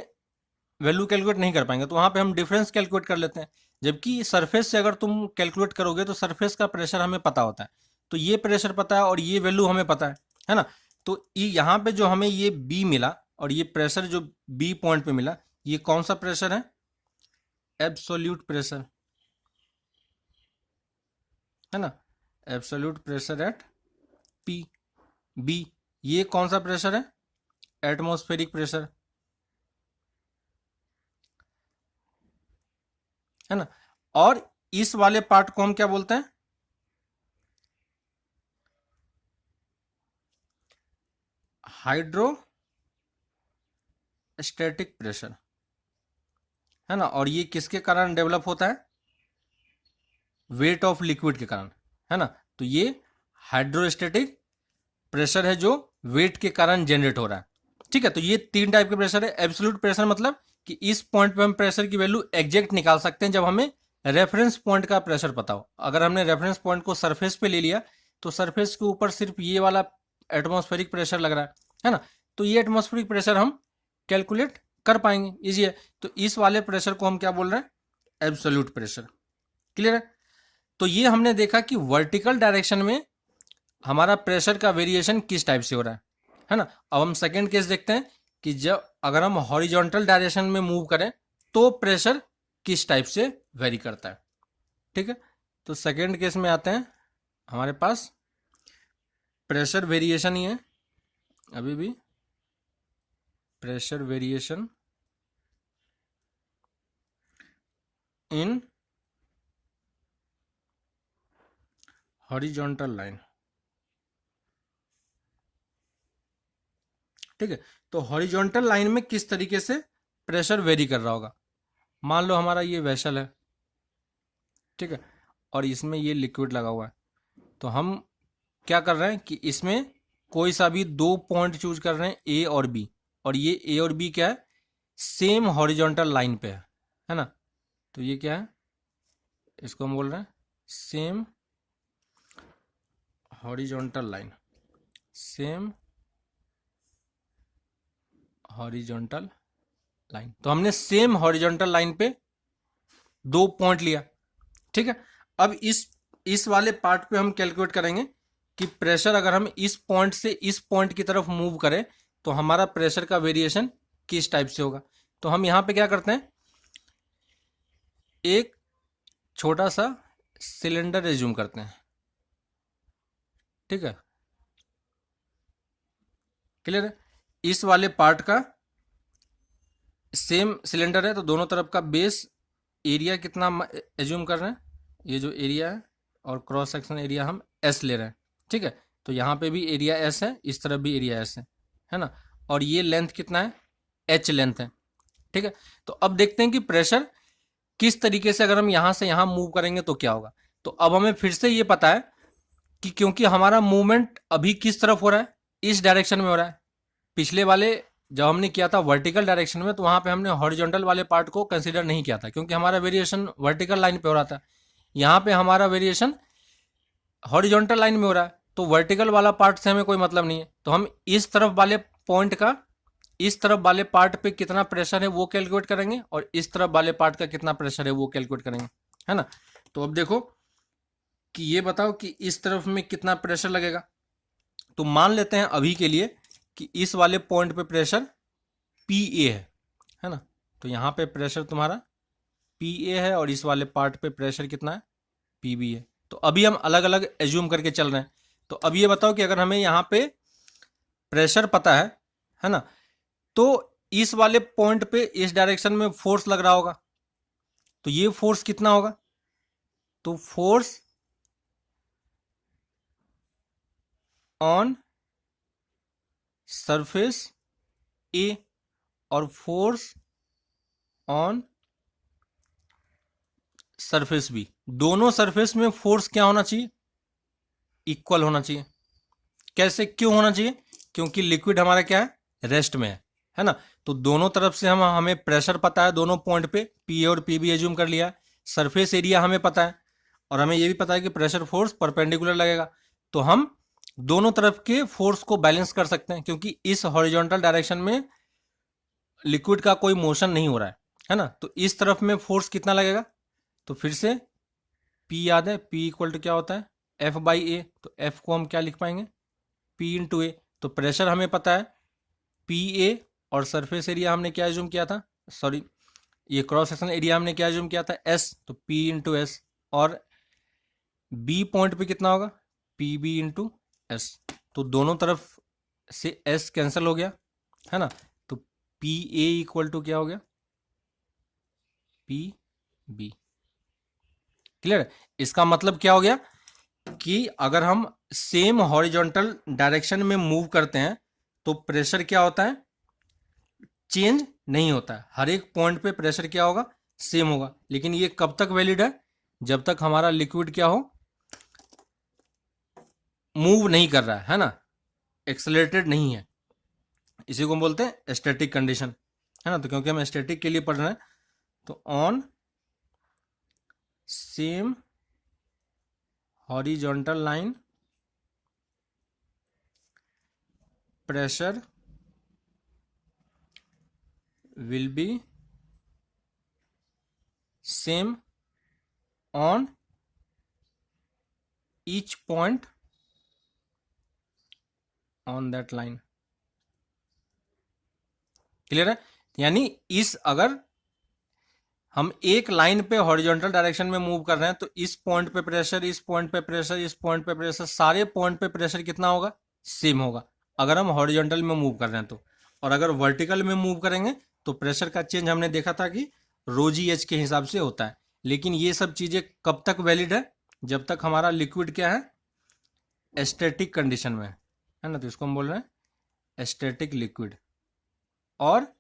वैल्यू कैलकुलेट नहीं कर पाएंगे, तो वहां पे हम डिफरेंस कैलकुलेट कर लेते हैं। जबकि सरफेस से अगर तुम कैलकुलेट करोगे तो सरफेस का प्रेशर हमें पता होता है, तो ये प्रेशर पता है और ये वैल्यू हमें पता है ना। तो ये यहाँ पे जो हमें ये बी मिला और ये प्रेशर जो बी पॉइंट पे मिला, ये कौन सा प्रेशर है, एब्सोल्यूट प्रेशर, है ना। Absolute pressure at P B, ये कौन सा प्रेशर है, एटमॉस्फेरिक प्रेशर, है ना। और इस वाले पार्ट को हम क्या बोलते हैं, हाइड्रोस्टैटिक प्रेशर, है ना। और ये किसके कारण डेवलप होता है, वेट ऑफ लिक्विड के कारण, है ना। तो ये हाइड्रोस्टैटिक प्रेशर है जो वेट के कारण जनरेट हो रहा है, ठीक है। तो ये तीन टाइप के प्रेशर है। एब्सोल्यूट प्रेशर मतलब कि इस पॉइंट पे हम प्रेशर की वैल्यू एग्जैक्ट निकाल सकते हैं जब हमें रेफरेंस पॉइंट का प्रेशर पता हो। अगर हमने रेफरेंस पॉइंट को सरफेस पे ले लिया तो सरफेस के ऊपर सिर्फ ये वाला एटमॉस्फेरिक प्रेशर लग रहा है ना। तो ये एटमॉस्फेरिक प्रेशर हम कैलकुलेट कर पाएंगे, इजी है। तो इस वाले प्रेशर को हम क्या बोल रहे हैं, एब्सोल्यूट प्रेशर। क्लियर है। तो ये हमने देखा कि वर्टिकल डायरेक्शन में हमारा प्रेशर का वेरिएशन किस टाइप से हो रहा है ना। अब हम सेकेंड केस देखते हैं कि जब अगर हम हॉरिजॉन्टल डायरेक्शन में मूव करें तो प्रेशर किस टाइप से वेरी करता है, ठीक है। तो सेकेंड केस में आते हैं, हमारे पास प्रेशर वेरिएशन ही है अभी भी, pressure variation in horizontal line, ठीक है। तो हॉरिजॉन्टल लाइन में किस तरीके से प्रेशर वेरी कर रहा होगा, मान लो हमारा ये वेसल है, ठीक है, और इसमें ये लिक्विड लगा हुआ है। तो हम क्या कर रहे हैं कि इसमें कोई सा भी दो पॉइंट चूज कर रहे हैं, ए और बी, और ये ए और बी क्या है, सेम हॉरिजॉन्टल लाइन पे है ना। तो ये क्या है, इसको हम बोल रहे हैं same horizontal line, same horizontal line. तो हमने सेम हॉरिजॉन्टल लाइन पे 2 पॉइंट लिया, ठीक है। अब इस वाले पार्ट पे हम कैलकुलेट करेंगे कि प्रेशर अगर हम इस पॉइंट से इस पॉइंट की तरफ मूव करें तो हमारा प्रेशर का वेरिएशन किस टाइप से होगा। तो हम यहां पे क्या करते हैं, एक छोटा सा सिलेंडर एज्यूम करते हैं, ठीक है, क्लियर है। इस वाले पार्ट का सेम सिलेंडर है तो दोनों तरफ का बेस एरिया कितना एज्यूम कर रहे हैं, ये जो एरिया है और क्रॉस सेक्शन एरिया हम एस ले रहे हैं, ठीक है। तो यहाँ पे भी एरिया एस है, इस तरफ भी एरिया एस है ना। और ये लेंथ कितना है, एच लेंथ है, ठीक है। तो अब देखते हैं कि प्रेशर किस तरीके से अगर हम यहाँ से यहाँ मूव करेंगे तो क्या होगा। तो अब हमें फिर से ये पता है कि क्योंकि हमारा मूवमेंट अभी किस तरफ हो रहा है, इस डायरेक्शन में हो रहा है। पिछले वाले जब हमने किया था वर्टिकल डायरेक्शन में तो वहां पे हमने हॉरिजॉन्टल वाले पार्ट को कंसीडर नहीं किया था क्योंकि हमारा वेरिएशन वर्टिकल लाइन पे हो रहा था। यहाँ पे हमारा वेरिएशन हॉरिजॉन्टल लाइन में हो रहा है तो वर्टिकल वाला पार्ट से हमें कोई मतलब नहीं है। तो हम इस तरफ वाले पॉइंट का इस तरफ वाले पार्ट पे कितना प्रेशर है वो कैलकुलेट करेंगे और इस तरफ वाले पार्ट का कितना प्रेशर है वो कैलकुलेट करेंगे, है ना। तो अब देखो कि ये बताओ कि इस तरफ में कितना प्रेशर लगेगा। तो मान लेते हैं अभी के लिए कि इस वाले पॉइंट पे प्रेशर पी ए है ना। तो यहाँ पे प्रेशर तुम्हारा पी ए है और इस वाले पार्ट पे प्रेशर कितना है, पी बी है। तो अभी हम अलग अलग एज्यूम करके चल रहे हैं। तो अब ये बताओ कि अगर हमें यहाँ पे प्रेशर पता है ना, तो इस वाले पॉइंट पे इस डायरेक्शन में फोर्स लग रहा होगा तो ये फोर्स कितना होगा। तो फोर्स ऑन सरफेस ए और फोर्स ऑन सरफेस बी, दोनों सरफेस में फोर्स क्या होना चाहिए, इक्वल होना चाहिए। कैसे, क्यों होना चाहिए, क्योंकि लिक्विड हमारा क्या है, रेस्ट में है ना। तो दोनों तरफ से हमें प्रेशर पता है, दोनों पॉइंट पे पी ए और पी बी एज्यूम कर लिया। सरफेस एरिया हमें पता है और हमें ये भी पता है कि प्रेशर फोर्स परपेंडिकुलर लगेगा। तो हम दोनों तरफ के फोर्स को बैलेंस कर सकते हैं क्योंकि इस हॉरिजॉन्टल डायरेक्शन में लिक्विड का कोई मोशन नहीं हो रहा है ना। तो इस तरफ में फोर्स कितना लगेगा, तो फिर से P याद है, P इक्वल टू क्या होता है, F बाई ए। तो F को हम क्या लिख पाएंगे, P इंटू ए। तो प्रेशर हमें पता है पी ए और सरफेस एरिया हमने क्या एज्यूम किया था, सॉरी ये क्रॉस सेक्शन एरिया हमने क्या एज्यूम किया था, S। तो P इंटू एस और B पॉइंट पे कितना होगा, पी बी इंटू एस। तो दोनों तरफ से S कैंसिल हो गया है ना। तो पी ए इक्वल टू क्या हो गया, पी बी। क्लियर है। इसका मतलब क्या हो गया कि अगर हम सेम हॉरिजॉन्टल डायरेक्शन में मूव करते हैं तो प्रेशर क्या होता है, चेंज नहीं होता है। हर एक पॉइंट पे प्रेशर क्या होगा, सेम होगा। लेकिन ये कब तक वैलिड है, जब तक हमारा लिक्विड क्या हो, मूव नहीं कर रहा है ना, एक्सेलरेटेड नहीं है। इसी को हम बोलते हैं स्टैटिक कंडीशन, है ना। तो क्योंकि हम स्टैटिक के लिए पढ़ रहे हैं तो on same horizontal line pressure will be same on each point on that line. Clear है। यानी इस अगर हम एक लाइन पे हॉरिजॉन्टल डायरेक्शन में मूव कर रहे हैं तो इस पॉइंट पे प्रेशर, इस पॉइंट पे प्रेशर, इस पॉइंट पे प्रेशर, सारे पॉइंट पे प्रेशर कितना होगा, सेम होगा अगर हम हॉरिजॉन्टल में मूव कर रहे हैं तो। और अगर वर्टिकल में मूव करेंगे तो प्रेशर का चेंज हमने देखा था कि ρg h के हिसाब से होता है। लेकिन ये सब चीजें कब तक वैलिड है, जब तक हमारा लिक्विड क्या है, स्टैटिक कंडीशन में है ना। तो इसको हम बोल रहे हैं स्टैटिक लिक्विड और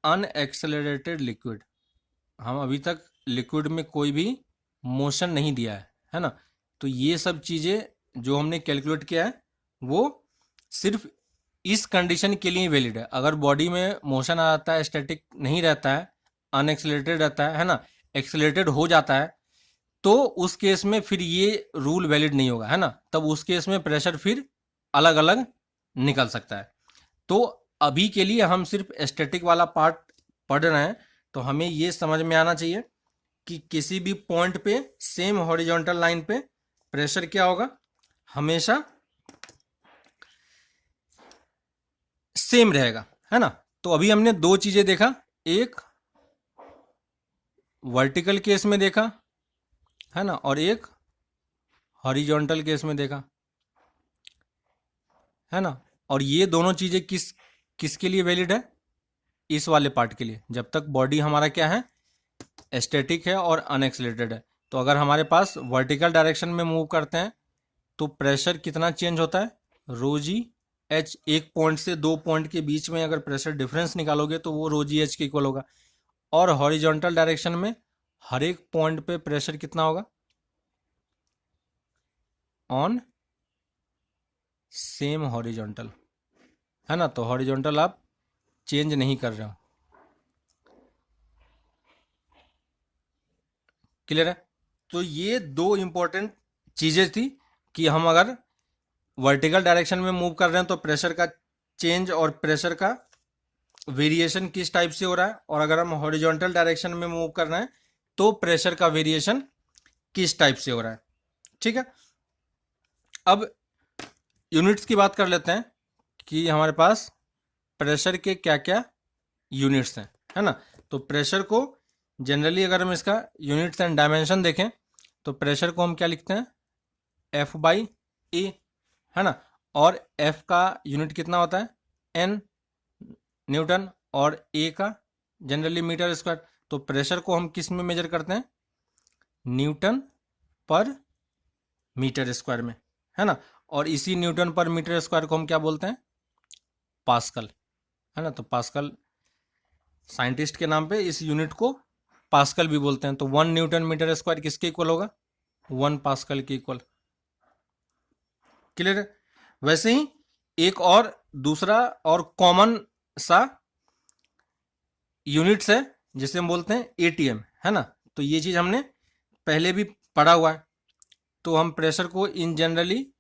अनएक्सेलरेटेड लिक्विड। हम अभी तक लिक्विड में कोई भी मोशन नहीं दिया है ना। तो ये सब चीज़ें जो हमने कैलकुलेट किया है वो सिर्फ इस कंडीशन के लिए वैलिड है। अगर बॉडी में मोशन आ जाता है, स्टैटिक नहीं रहता है, अनएक्सेलरेटेड रहता है ना, एक्सेलरेटेड हो जाता है, तो उस केस में फिर ये रूल वैलिड नहीं होगा, है ना। तब उस केस में प्रेशर फिर अलग अलग निकल सकता है। तो अभी के लिए हम सिर्फ स्टैटिक वाला पार्ट पढ़ रहे हैं, तो हमें ये समझ में आना चाहिए कि किसी भी पॉइंट पे सेम हॉरिजॉन्टल लाइन पे प्रेशर क्या होगा, हमेशा सेम रहेगा, है ना। तो अभी हमने दो चीजें देखा, एक वर्टिकल केस में देखा, है ना, और एक हॉरिजॉन्टल केस में देखा, है ना। और ये दोनों चीजें किसके लिए वैलिड है, इस वाले पार्ट के लिए, जब तक बॉडी हमारा क्या है, स्टैटिक है और अनएक्सेलरेटेड है। तो अगर हमारे पास वर्टिकल डायरेक्शन में मूव करते हैं तो प्रेशर कितना चेंज होता है, रो जी एच। एक पॉइंट से दो पॉइंट के बीच में अगर प्रेशर डिफरेंस निकालोगे तो वो रो जी एच के इक्वल होगा। और हॉरिजॉन्टल डायरेक्शन में हर एक पॉइंट पे प्रेशर कितना होगा, ऑन सेम हॉरिजॉन्टल, है ना। तो हॉरिजॉन्टल आप चेंज नहीं कर रहे हो, क्लियर है। तो ये दो इंपॉर्टेंट चीजें थी कि हम अगर वर्टिकल डायरेक्शन में मूव कर रहे हैं तो प्रेशर का चेंज और प्रेशर का वेरिएशन किस टाइप से हो रहा है, और अगर हम हॉरिजॉन्टल डायरेक्शन में मूव कर रहे हैं तो प्रेशर का वेरिएशन किस टाइप से हो रहा है, ठीक है। अब यूनिट्स की बात कर लेते हैं कि हमारे पास प्रेशर के क्या क्या यूनिट्स हैं, है ना। तो प्रेशर को जनरली अगर हम इसका यूनिट्स एंड डायमेंशन देखें तो प्रेशर को हम क्या लिखते हैं, एफ बाई ए, है ना। और एफ का यूनिट कितना होता है, एन न्यूटन, और ए का जनरली मीटर स्क्वायर। तो प्रेशर को हम किस में मेजर करते हैं, न्यूटन पर मीटर स्क्वायर में, है ना। और इसी न्यूटन पर मीटर स्क्वायर को हम क्या बोलते हैं, पास्कल, है ना। तो पास्कल साइंटिस्ट के नाम पे इस यूनिट को पास्कल भी बोलते हैं। तो 1 न्यूटन मीटर स्क्वायर किसके इक्वल होगा, 1 पास्कल के इक्वल, क्लियर है। वैसे ही एक और दूसरा और कॉमन सा यूनिट्स है जिसे हम बोलते हैं एटीएम, है ना। तो ये चीज हमने पहले भी पढ़ा हुआ है। तो हम प्रेशर को इन जनरली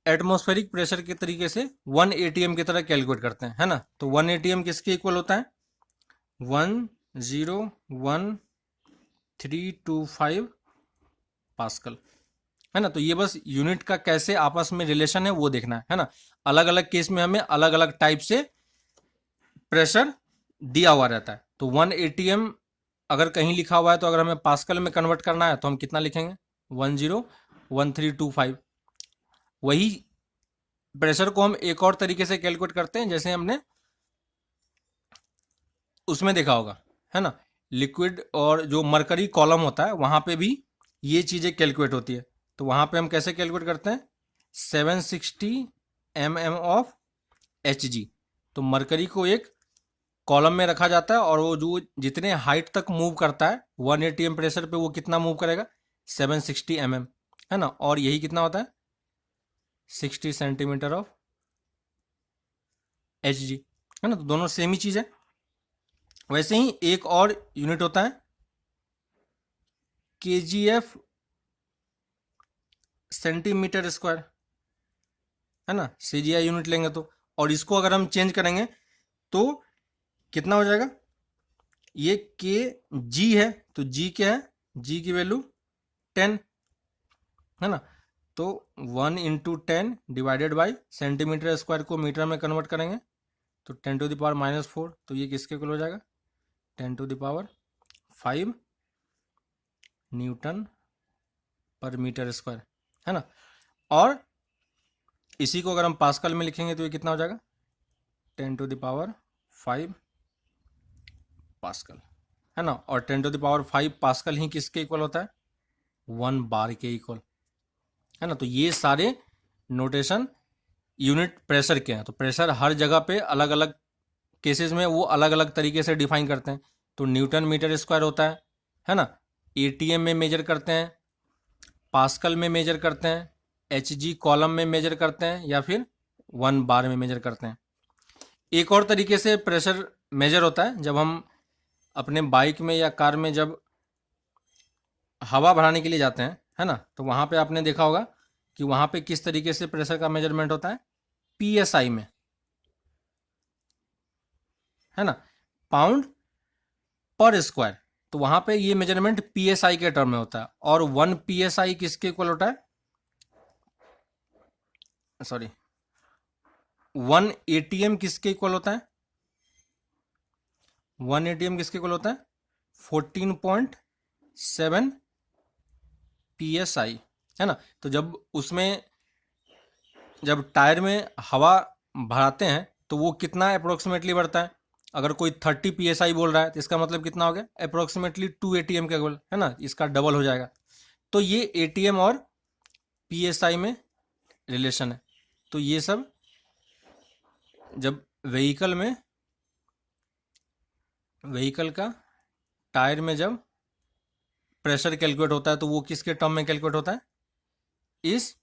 एटमॉस्फेरिक प्रेशर के तरीके से 1 एटीएम की तरह कैलकुलेट करते हैं, है ना। तो 1 एटीएम किसके इक्वल होता है, 101325 पास्कल, है ना। तो ये बस यूनिट का कैसे आपस में रिलेशन है वो देखना है ना। अलग अलग केस में हमें अलग अलग टाइप से प्रेशर दिया हुआ रहता है। तो 1 एटीएम अगर कहीं लिखा हुआ है तो अगर हमें पास्कल में कन्वर्ट करना है तो हम कितना लिखेंगे, 101325। वही प्रेशर को हम एक और तरीके से कैलकुलेट करते हैं, जैसे हमने उसमें देखा होगा, है ना, लिक्विड और जो मरकरी कॉलम होता है वहां पे भी ये चीजें कैलकुलेट होती है। तो वहां पे हम कैसे कैलकुलेट करते हैं, 760 mm ऑफ Hg। तो मरकरी को एक कॉलम में रखा जाता है और वो जो जितने हाइट तक मूव करता है 1 atm प्रेशर पे वो कितना मूव करेगा, 760 mm, है ना। और यही कितना होता है, 60 सेंटीमीटर ऑफ Hg, है ना। तो दोनों सेम ही चीज है। वैसे ही एक और यूनिट होता है kgf सेंटीमीटर स्क्वायर, है ना, सीजीआई यूनिट लेंगे तो। और इसको अगर हम चेंज करेंगे तो कितना हो जाएगा, ये के जी है तो जी क्या है, जी की वैल्यू 10, है ना। तो 1 into 10 divided by centimetre square को मीटर में कन्वर्ट करेंगे तो 10⁻⁻⁴। तो ये किसके इक्वल हो जाएगा, 10⁻⁵ न्यूटन पर मीटर स्क्वायर, है ना। और इसी को अगर हम पास्कल में लिखेंगे तो ये कितना हो जाएगा, 10⁵ पास्कल, है ना। और 10⁵ पास्कल ही किसके इक्वल होता है, 1 बार के इक्वल, है ना। तो ये सारे नोटेशन यूनिट प्रेशर के हैं। तो प्रेशर हर जगह पे अलग अलग केसेस में वो अलग अलग तरीके से डिफाइन करते हैं। तो न्यूटन मीटर स्क्वायर होता है ना, एटीएम में मेजर करते हैं, पास्कल में मेजर करते हैं, एचजी कॉलम में मेजर करते हैं, या फिर 1 बार में मेजर करते हैं। एक और तरीके से प्रेशर मेजर होता है जब हम अपने बाइक में या कार में जब हवा भराने के लिए जाते हैं, है ना। तो वहाँ पे आपने देखा होगा कि वहां पे किस तरीके से प्रेशर का मेजरमेंट होता है, पीएसआई में, है ना, पाउंड पर स्क्वायर। तो वहां पे ये मेजरमेंट पीएसआई के टर्म में होता है। और 1 पीएसआई किसके इक्वल होता है, सॉरी 1 एटीएम किसके इक्वल होता है, 1 एटीएम किसके इक्वल होता है, 14.7 पीएसआई, है ना। तो जब उसमें जब टायर में हवा भराते हैं तो वो कितना अप्रोक्सीमेटली बढ़ता है, अगर कोई 30 पीएसआई बोल रहा है तो इसका मतलब कितना हो गया, अप्रोक्सीमेटली 2 एटीएम के इक्वल, है ना, इसका डबल हो जाएगा। तो ये एटीएम और पीएसआई में रिलेशन है। तो ये सब जब व्हीकल का टायर में जब प्रेशर कैलकुलेट होता है तो वो किसके टर्म में कैलकुलेट होता है, इस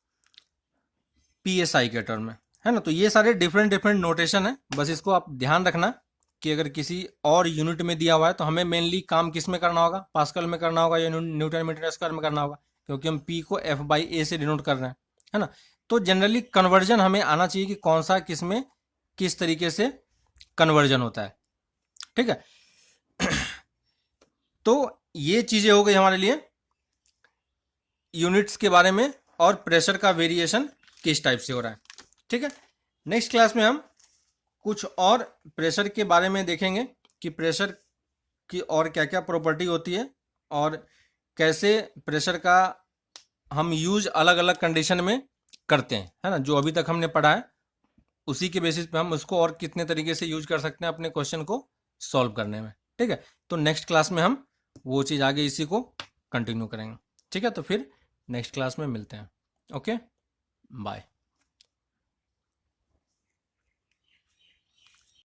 पीएसआई के टर्म में, है ना। तो ये सारे डिफरेंट नोटेशन है, बस इसको आप ध्यान रखना कि अगर किसी और यूनिट में दिया हुआ है तो हमें मेनली काम किस में करना होगा, पास्कल में करना होगा या न्यूटन मीटर स्क्वायर में करना होगा, क्योंकि हम पी को F/A से डिनोट कर रहे हैं, है ना। तो जनरली कन्वर्जन हमें आना चाहिए कि कौन सा किस में किस तरीके से कन्वर्जन होता है, ठीक है। तो ये चीजें हो गई हमारे लिए यूनिट्स के बारे में और प्रेशर का वेरिएशन किस टाइप से हो रहा है, ठीक है। नेक्स्ट क्लास में हम कुछ और प्रेशर के बारे में देखेंगे कि प्रेशर की और क्या क्या प्रॉपर्टी होती है और कैसे प्रेशर का हम यूज अलग अलग कंडीशन में करते हैं, है ना। जो अभी तक हमने पढ़ा है उसी के बेसिस पे हम उसको और कितने तरीके से यूज कर सकते हैं अपने क्वेश्चन को सॉल्व करने में, ठीक है। तो नेक्स्ट क्लास में हम वो चीज़ आगे इसी को कंटिन्यू करेंगे, ठीक है। तो फिर नेक्स्ट क्लास में मिलते हैं, ओके, बाय।